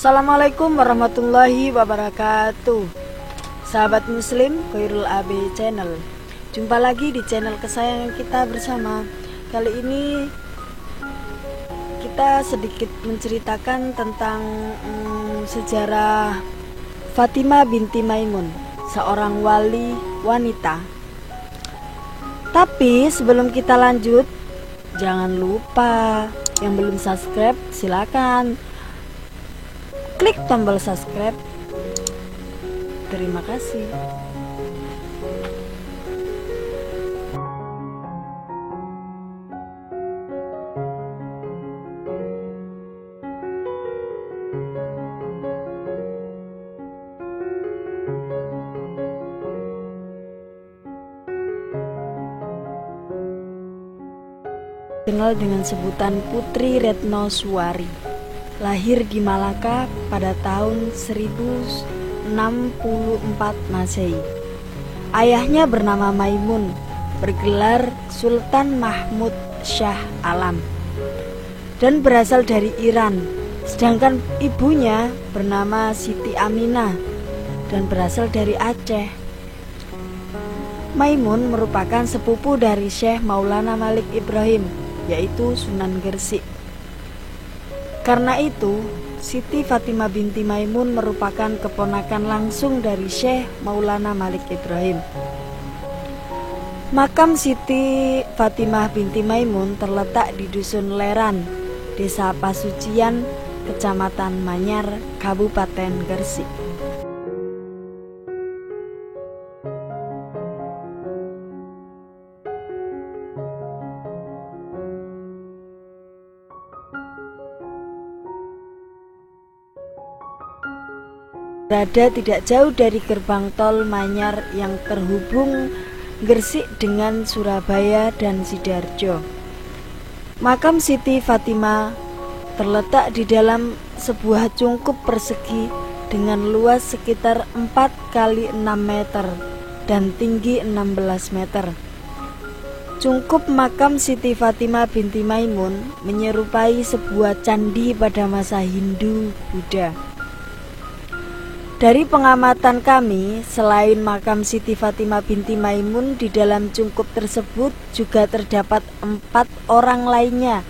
Assalamualaikum warahmatullahi wabarakatuh. Sahabat muslim Khairul AB Channel, jumpa lagi di channel kesayangan kita bersama. Kali ini kita sedikit menceritakan tentang sejarah Fatimah binti Maimun, seorang wali wanita. Tapi sebelum kita lanjut, jangan lupa yang belum subscribe silakan klik tombol subscribe. Terima kasih. Dikenal dengan sebutan Putri Retno Suwari. Lahir di Malaka pada tahun 1064 Masehi. Ayahnya bernama Maimun, bergelar Sultan Mahmud Shah Alam, dan berasal dari Iran. Sedangkan ibunya bernama Siti Aminah dan berasal dari Aceh. Maimun merupakan sepupu dari Syekh Maulana Malik Ibrahim, yaitu Sunan Gresik. Karena itu, Siti Fatimah binti Maimun merupakan keponakan langsung dari Syekh Maulana Malik Ibrahim. Makam Siti Fatimah binti Maimun terletak di Dusun Leran, Desa Pasucian, Kecamatan Manyar, Kabupaten Gresik. Berada tidak jauh dari gerbang tol Manyar yang terhubung Gresik dengan Surabaya dan Sidoarjo. Makam Siti Fatimah terletak di dalam sebuah cungkup persegi dengan luas sekitar 4 x 6 meter dan tinggi 16 meter. Cungkup makam Siti Fatimah binti Maimun menyerupai sebuah candi pada masa Hindu-Buddha. Dari pengamatan kami, selain makam Siti Fatimah binti Maimun, di dalam cungkup tersebut juga terdapat 4 orang lainnya,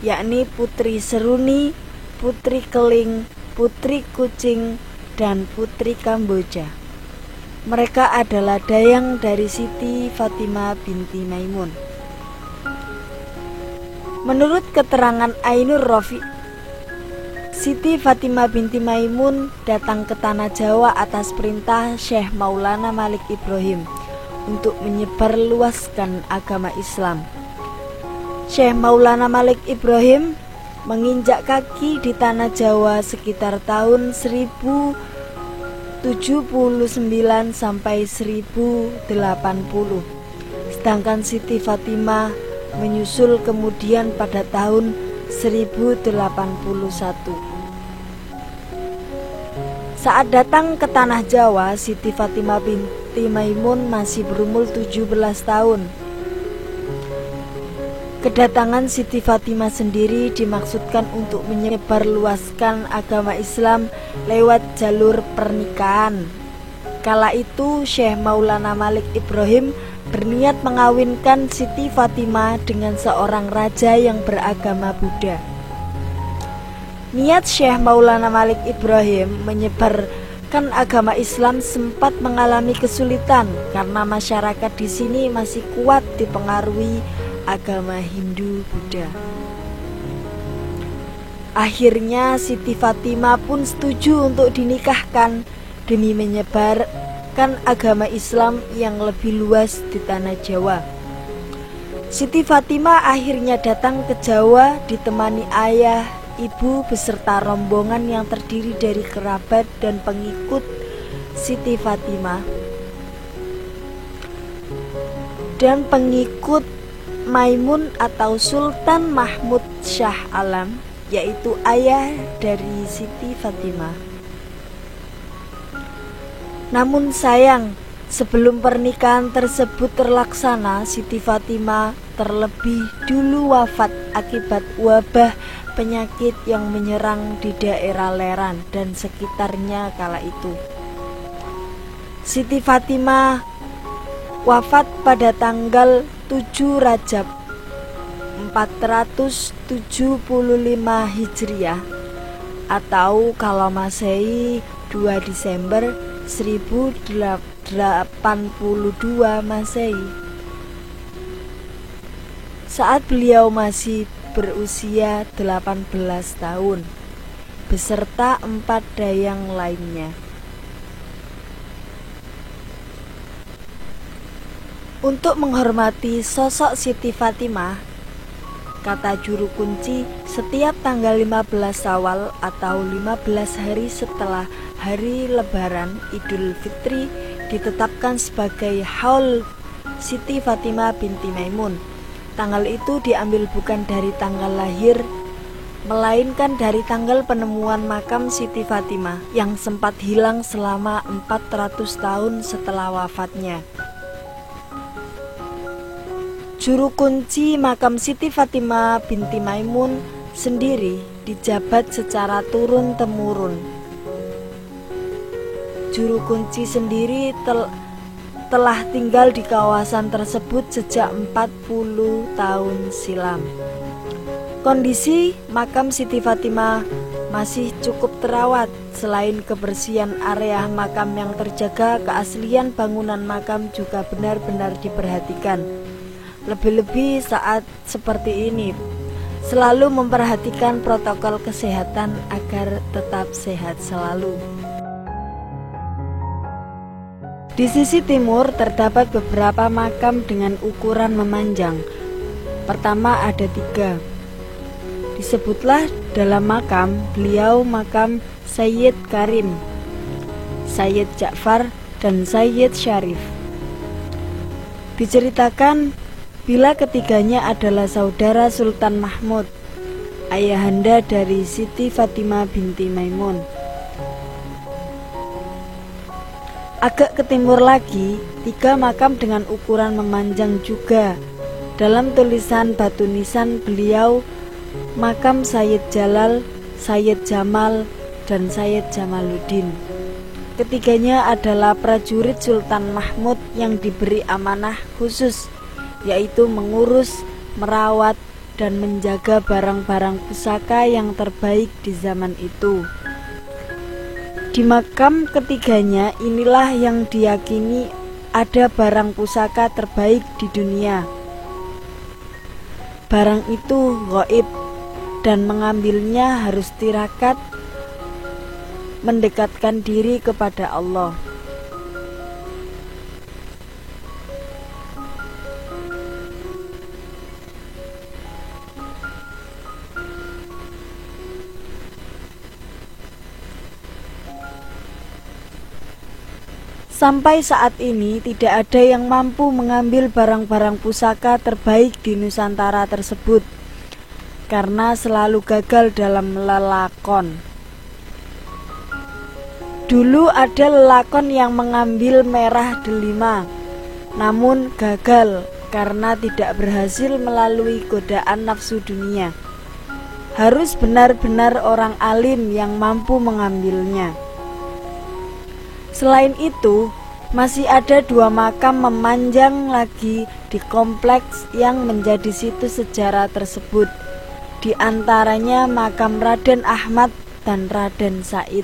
yakni Putri Seruni, Putri Keling, Putri Kucing, dan Putri Kamboja. Mereka adalah dayang dari Siti Fatimah binti Maimun. Menurut keterangan Ainur Rafi, Siti Fatimah binti Maimun datang ke Tanah Jawa atas perintah Syekh Maulana Malik Ibrahim untuk menyebarluaskan agama Islam. Syekh Maulana Malik Ibrahim menginjak kaki di Tanah Jawa sekitar tahun 1079 sampai 1080. Sedangkan Siti Fatimah menyusul kemudian pada tahun 1081. Saat datang ke Tanah Jawa, Siti Fatimah binti Maimun masih berumur 17 tahun. Kedatangan Siti Fatimah sendiri dimaksudkan untuk menyebarluaskan agama Islam lewat jalur pernikahan. Kala itu Syekh Maulana Malik Ibrahim berniat mengawinkan Siti Fatimah dengan seorang raja yang beragama Buddha. Niat Syekh Maulana Malik Ibrahim menyebarkan agama Islam sempat mengalami kesulitan karena masyarakat di sini masih kuat dipengaruhi agama Hindu-Buddha. Akhirnya Siti Fatimah pun setuju untuk dinikahkan demi menyebarkan agama Islam yang lebih luas di Tanah Jawa. Siti Fatimah akhirnya datang ke Jawa ditemani ayah, ibu beserta rombongan yang terdiri dari kerabat dan pengikut Siti Fatimah dan pengikut Maimun atau Sultan Mahmud Shah Alam, yaitu ayah dari Siti Fatimah. Namun sayang, sebelum pernikahan tersebut terlaksana, Siti Fatimah terlebih dulu wafat akibat wabah penyakit yang menyerang di daerah Leran dan sekitarnya kala itu. Siti Fatimah wafat pada tanggal 7 Rajab 475 Hijriah atau kalau Masehi 2 Desember 1082 Masehi. Saat beliau masih berusia 18 tahun beserta 4 dayang lainnya. Untuk menghormati sosok Siti Fatimah, kata juru kunci, setiap tanggal 15 Syawal atau 15 hari setelah hari Lebaran Idul Fitri ditetapkan sebagai Haul Siti Fatimah binti Maimun. Tanggal itu diambil bukan dari tanggal lahir, melainkan dari tanggal penemuan makam Siti Fatimah yang sempat hilang selama 400 tahun setelah wafatnya. Juru kunci makam Siti Fatimah binti Maimun sendiri dijabat secara turun-temurun. Juru kunci sendiri telah tinggal di kawasan tersebut sejak 40 tahun silam. Kondisi makam Siti Fatimah masih cukup terawat. Selain kebersihan area makam yang terjaga, keaslian bangunan makam juga benar-benar diperhatikan. Lebih-lebih saat seperti ini, selalu memperhatikan protokol kesehatan agar tetap sehat selalu. Di sisi timur terdapat beberapa makam dengan ukuran memanjang. Pertama ada 3. Disebutlah dalam makam beliau makam Sayyid Karim, Sayyid Ja'far, dan Sayyid Syarif. Diceritakan bila ketiganya adalah saudara Sultan Mahmud, ayahanda dari Siti Fatimah binti Maimun. Agak ke timur lagi, 3 makam dengan ukuran memanjang juga. Dalam tulisan batu nisan beliau, makam Sayyid Jalal, Sayyid Jamal, dan Sayyid Jamaluddin. Ketiganya adalah prajurit Sultan Mahmud yang diberi amanah khusus, yaitu mengurus, merawat, dan menjaga barang-barang pusaka yang terbaik di zaman itu. Di makam ketiganya inilah yang diyakini ada barang pusaka terbaik di dunia. Barang itu gaib dan mengambilnya harus tirakat, mendekatkan diri kepada Allah. Sampai saat ini tidak ada yang mampu mengambil barang-barang pusaka terbaik di Nusantara tersebut karena selalu gagal dalam lelakon. Dulu ada lelakon yang mengambil merah delima, namun gagal karena tidak berhasil melalui godaan nafsu dunia. Harus benar-benar orang alim yang mampu mengambilnya. Selain itu, masih ada 2 makam memanjang lagi di kompleks yang menjadi situs sejarah tersebut. Di antaranya makam Raden Ahmad dan Raden Said.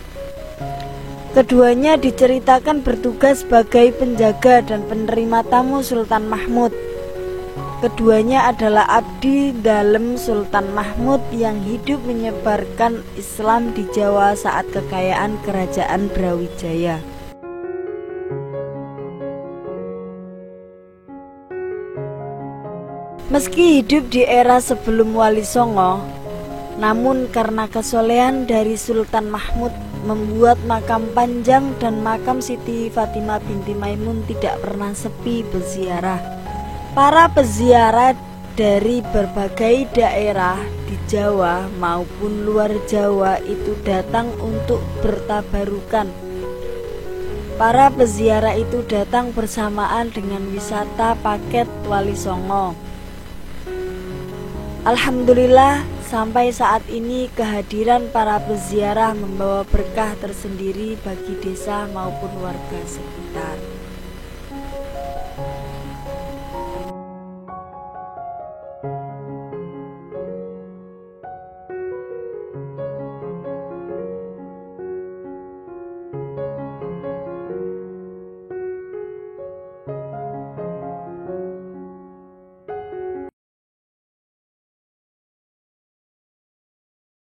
Keduanya diceritakan bertugas sebagai penjaga dan penerima tamu Sultan Mahmud. Keduanya adalah abdi dalem Sultan Mahmud yang hidup menyebarkan Islam di Jawa saat kekayaan Kerajaan Brawijaya. Meski hidup di era sebelum Wali Songo, namun karena kesolehan dari Sultan Mahmud membuat makam panjang dan makam Siti Fatimah binti Maimun tidak pernah sepi berziarah. Para peziarah dari berbagai daerah di Jawa maupun luar Jawa itu datang untuk bertabarukan. Para peziarah itu datang bersamaan dengan wisata paket Wali Songo. Alhamdulillah, Sampai saat ini kehadiran para peziarah membawa berkah tersendiri bagi desa maupun warga sekitar.